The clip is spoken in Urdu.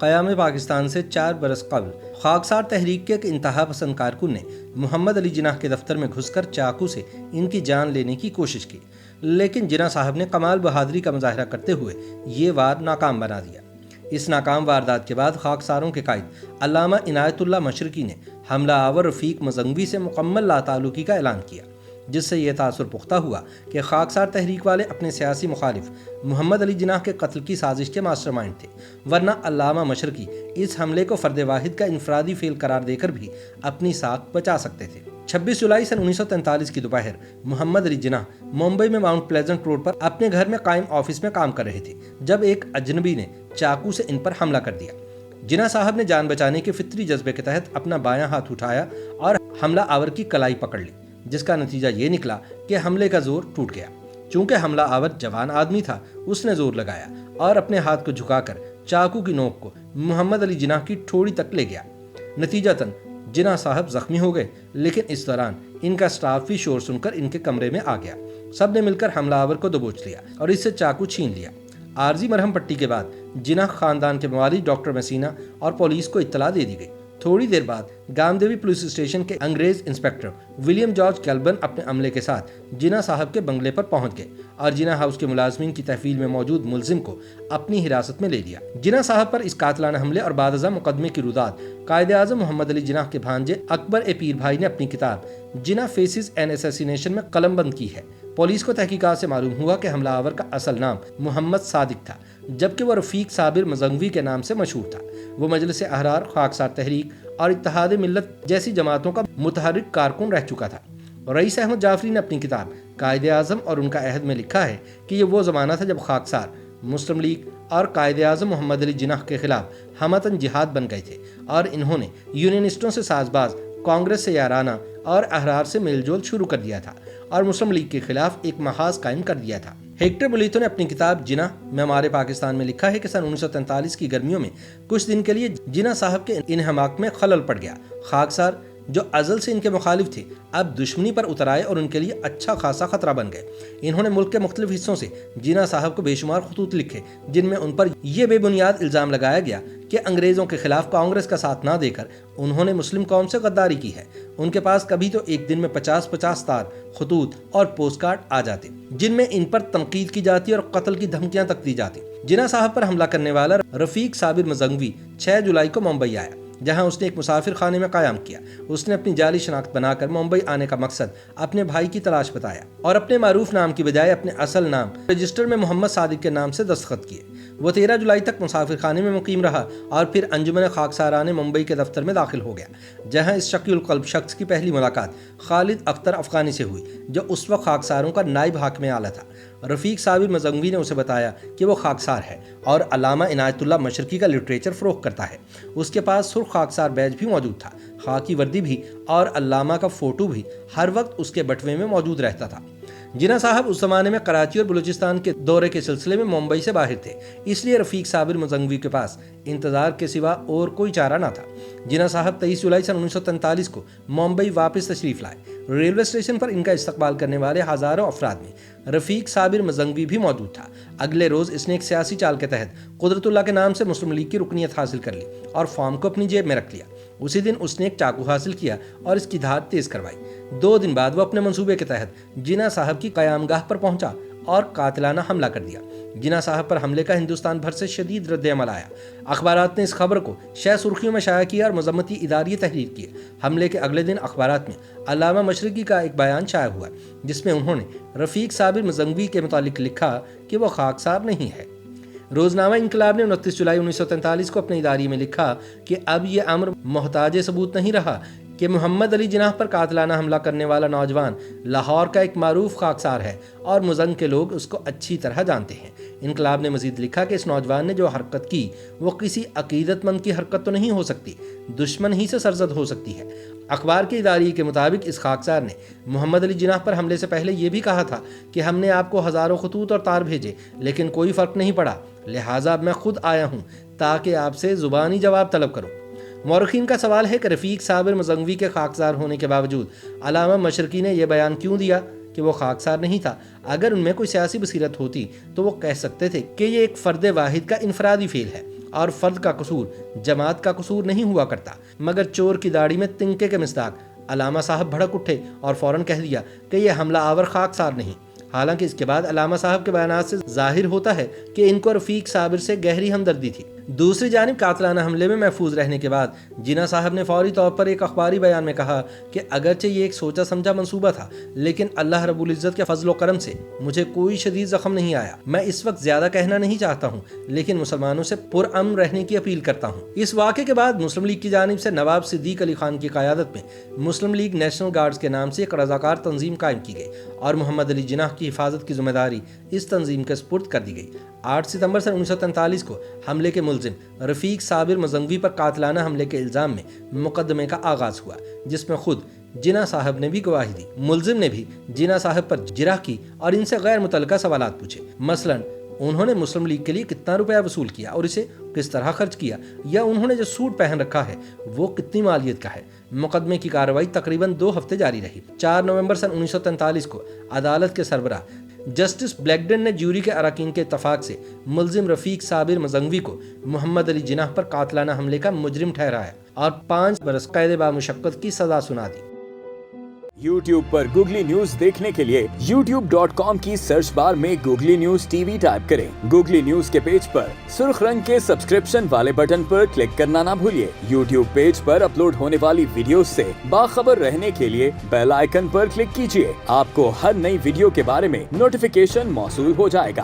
قیام پاکستان سے 4 برس قبل خاکسار تحریک کے ایک انتہا پسند کارکن نے محمد علی جناح کے دفتر میں گھس کر چاقو سے ان کی جان لینے کی کوشش کی، لیکن جناح صاحب نے کمال بہادری کا مظاہرہ کرتے ہوئے یہ وار ناکام بنا دیا۔ اس ناکام واردات کے بعد خاکساروں کے قائد علامہ عنایت اللہ مشرقی نے حملہ آور رفیق مزنگوی سے مکمل لاتعلقی کا اعلان کیا، جس سے یہ تاثر پختہ ہوا کہ خاکسار تحریک والے اپنے سیاسی مخالف محمد علی جناح کے قتل کی سازش کے ماسٹر مائنڈ تھے، ورنہ علامہ مشرقی اس حملے کو فرد واحد کا انفرادی فعل قرار دے کر بھی اپنی ساکھ بچا سکتے تھے۔ 26 جولائی سن 1943 کی دوپہر محمد علی جناح ممبئی میں ماؤنٹ پلیزنٹ روڈ پر اپنے گھر میں قائم آفس میں کام کر رہے تھے جب ایک اجنبی نے چاقو سے ان پر حملہ کر دیا۔ جناح صاحب نے جان بچانے کے فطری جذبے کے تحت اپنا بایاں ہاتھ اٹھایا اور حملہ آور کی کلائی پکڑ لی، جس کا نتیجہ یہ نکلا کہ حملے کا زور ٹوٹ گیا۔ چونکہ حملہ آور جوان آدمی تھا، اس نے زور لگایا اور اپنے ہاتھ کو جھکا کر چاقو کی نوک کو محمد علی جناح کی ٹھوڑی تک لے گیا۔ نتیجتاً جناح صاحب زخمی ہو گئے، لیکن اس دوران ان کا سٹاف بھی شور سن کر ان کے کمرے میں آ گیا۔ سب نے مل کر حملہ آور کو دبوچ لیا اور اس سے چاقو چھین لیا۔ عارضی مرہم پٹی کے بعد جناح خاندان کے موالد ڈاکٹر مسینہ اور پولیس کو اطلاع دے دی گئی۔ تھوڑی دیر بعد گامدیوی پولیس اسٹیشن کے انگریز انسپکٹر ولیم جارج کیلبن اپنے عملے کے ساتھ جناح صاحب کے بنگلے پر پہنچ گئے اور جناح ہاؤس کے ملازمین کی تحویل میں موجود ملزم کو اپنی حراست میں لے لیا۔ جناح صاحب پر اس قاتلانہ حملے اور بعد ازاں مقدمے کی رودات قائد اعظم محمد علی جناح کے بھانجے اکبر پیر بھائی نے اپنی کتاب جناح فیسز این اسیسینیشن میں قلم بند کی ہے۔ پولیس کو تحقیقات سے معلوم ہوا کہ حملہ آور کا اصل نام محمد صادق تھا، جبکہ وہ رفیق صابر مزنگوی کے نام سے مشہور تھا۔ وہ مجلس احرار، خاکسار تحریک اور اتحاد ملت جیسی جماعتوں کا متحرک کارکن رہ چکا تھا۔ رئیس احمد جعفری نے اپنی کتاب قائد اعظم اور ان کا عہد میں لکھا ہے کہ یہ وہ زمانہ تھا جب خاکسار مسلم لیگ اور قائد اعظم محمد علی جناح کے خلاف ہمتاً جہاد بن گئے تھے اور انہوں نے یونینسٹوں سے ساز باز، کانگریس سے یارانہ اور احرار سے میل جول شروع کر دیا تھا اور مسلم لیگ کے خلاف ایک محاذ قائم کر دیا تھا۔ ہیکٹر بولیتو نے اپنی کتاب جناح معمار پاکستان میں لکھا ہے کہ سن 1943 کی گرمیوں میں کچھ دن کے لیے جناح صاحب کے انہماک میں خلل پڑ گیا۔ خاکسار جو ازل سے ان کے مخالف تھے اب دشمنی پر اتر آئے اور ان کے لیے اچھا خاصا خطرہ بن گئے۔ انہوں نے ملک کے مختلف حصوں سے جناح صاحب کو بے شمار خطوط لکھے جن میں ان پر یہ بے بنیاد الزام لگایا گیا کہ انگریزوں کے خلاف کانگریس کا ساتھ نہ دے کر انہوں نے مسلم قوم سے غداری کی ہے۔ ان کے پاس کبھی تو ایک دن میں 50 تار خطوط اور پوسٹ کارڈ آ جاتے جن میں ان پر تنقید کی جاتی اور قتل کی دھمکیاں تک دی جاتی۔ جناح صاحب پر حملہ کرنے والا رفیق صابر مزنگوی 6 جولائی کو ممبئی آیا، جہاں اس نے ایک مسافر خانے میں قیام کیا۔ اس نے اپنی جعلی شناخت بنا کر ممبئی آنے کا مقصد اپنے بھائی کی تلاش بتایا اور اپنے معروف نام کی بجائے اپنے اصل نام رجسٹر میں محمد صادق کے نام سے دستخط کیے۔ وہ 13 جولائی تک مسافر خانے میں مقیم رہا اور پھر انجمن خاکساران ممبئی کے دفتر میں داخل ہو گیا، جہاں اس شقی القلب شخص کی پہلی ملاقات خالد اختر افغانی سے ہوئی، جو اس وقت خاکساروں کا نائب حاکم اعلیٰ تھا۔ رفیق صابر مزنگوی نے اسے بتایا کہ وہ خاکسار ہے اور علامہ عنایت اللہ مشرقی کا لٹریچر فروخت کرتا ہے۔ اس کے پاس سرخ خاکسار بیج بھی موجود تھا، خاکی وردی بھی اور علامہ کا فوٹو بھی ہر وقت اس کے بٹوے میں موجود رہتا تھا۔ جناح صاحب اس زمانے میں کراچی اور بلوچستان کے دورے کے سلسلے میں ممبئی سے باہر تھے، اس لیے رفیق صابر مزنگوی کے پاس انتظار کے سوا اور کوئی چارہ نہ تھا۔ جناح صاحب 23 جولائی سن 1943 کو ممبئی واپس تشریف لائے۔ ریلوے اسٹیشن پر ان کا استقبال کرنے والے ہزاروں افراد میں رفیق صابر مزنگوی بھی موجود تھا۔ اگلے روز اس نے ایک سیاسی چال کے تحت قدرت اللہ کے نام سے مسلم لیگ کی رکنیت حاصل کر لی اور فارم کو اپنی جیب میں رکھ لیا۔ اسی دن اس نے ایک چاقو حاصل کیا اور اس کی دھار تیز کروائی۔ 2 دن بعد وہ اپنے منصوبے کے تحت جناح صاحب کی قیام گاہ پر پہنچا اور قاتلانہ حملہ کر دیا۔ جناح صاحب پر حملے کا ہندوستان بھر سے شدید رد عمل آیا۔ اخبارات نے اس خبر کو شہ سرخیوں میں شائع کیا اور مذمتی اداریہ تحریر کیے۔ حملے کے اگلے دن اخبارات میں علامہ مشرقی کا ایک بیان شائع ہوا جس میں انہوں نے رفیق صابر مزنگوی کے متعلق لکھا کہ وہ خاکسار نہیں ہے۔ روزنامہ انقلاب نے 29 جولائی 1943 کو اپنے اداریے میں لکھا کہ اب یہ امر محتاج ثبوت نہیں رہا کہ محمد علی جناح پر قاتلانہ حملہ کرنے والا نوجوان لاہور کا ایک معروف خاکسار ہے اور مزنگ کے لوگ اس کو اچھی طرح جانتے ہیں۔ انقلاب نے مزید لکھا کہ اس نوجوان نے جو حرکت کی وہ کسی عقیدت مند کی حرکت تو نہیں ہو سکتی، دشمن ہی سے سرزد ہو سکتی ہے۔ اخبار کے اداریے کے مطابق اس خاکسار نے محمد علی جناح پر حملے سے پہلے یہ بھی کہا تھا کہ ہم نے آپ کو ہزاروں خطوط اور تار بھیجے لیکن کوئی فرق نہیں پڑا، لہٰذا اب میں خود آیا ہوں تاکہ آپ سے زبانی جواب طلب کروں۔ مورخین کا سوال ہے کہ رفیق صابر مزنگوی کے خاکسار ہونے کے باوجود علامہ مشرقی نے یہ بیان کیوں دیا کہ وہ خاکسار نہیں تھا؟ اگر ان میں کوئی سیاسی بصیرت ہوتی تو وہ کہہ سکتے تھے کہ یہ ایک فرد واحد کا انفرادی فعل ہے اور فرد کا قصور جماعت کا قصور نہیں ہوا کرتا، مگر چور کی داڑھی میں تنکے کے مصداق علامہ صاحب بھڑک اٹھے اور فوراً کہہ دیا کہ یہ حملہ آور خاکسار نہیں۔ حالانکہ اس کے بعد علامہ صاحب کے بیانات سے ظاہر ہوتا ہے کہ ان کو رفیق صابر سے گہری ہمدردی تھی۔ دوسری جانب قاتلانہ حملے میں محفوظ رہنے کے بعد جناح صاحب نے فوری طور پر ایک اخباری بیان میں کہا کہ اگرچہ یہ ایک سوچا سمجھا منصوبہ تھا، لیکن اللہ رب العزت کے فضل و کرم سے مجھے کوئی شدید زخم نہیں آیا۔ میں اس وقت زیادہ کہنا نہیں چاہتا ہوں، لیکن مسلمانوں سے پرامن رہنے کی اپیل کرتا ہوں۔ اس واقعے کے بعد مسلم لیگ کی جانب سے نواب صدیق علی خان کی قیادت میں مسلم لیگ نیشنل گارڈز کے نام سے ایک رضاکار تنظیم قائم کی گئی اور محمد علی جناح کی حفاظت کی ذمہ داری اس تنظیم کے سپرد کر دی گئی۔ 8 ستمبر سن 1943 کو حملے کے ملزم رفیق صابر مزنگوی پر قاتلانہ حملے کے الزام میں مقدمے کا آغاز ہوا، جس میں خود جناح صاحب نے بھی گواہی دی۔ ملزم نے بھی جناح صاحب پر جرح کی اور ان سے غیر متعلقہ سوالات پوچھے، مثلا انہوں نے مسلم لیگ کے لیے کتنا روپیہ وصول کیا اور اسے کس طرح خرچ کیا، یا انہوں نے جو سوٹ پہن رکھا ہے وہ کتنی مالیت کا ہے۔ مقدمے کی کارروائی تقریباً 2 ہفتے جاری رہی۔ 4 نومبر سن 1943 کو عدالت کے سربراہ جسٹس بلیکڈن نے جیوری کے اراکین کے اتفاق سے ملزم رفیق صابر مزنگوی کو محمد علی جناح پر قاتلانہ حملے کا مجرم ٹھہرایا اور 5 برس قید بامشقت کی سزا سنا دی۔ YouTube پر گوگلی نیوز دیکھنے کے لیے youtube.com کی سرچ بار میں googly news T V type کریں۔ گوگلی نیوز کے پیج پر سرخ رنگ کے سبسکرپشن والے بٹن پر کلک کرنا نہ بھولیے۔ YouTube پیج پر اپلوڈ ہونے والی ویڈیوز سے باخبر رہنے کے لیے بیل آئیکن پر کلک کیجیے۔ آپ کو ہر نئی ویڈیو کے بارے میں نوٹیفیکیشن موصول ہو جائے گا۔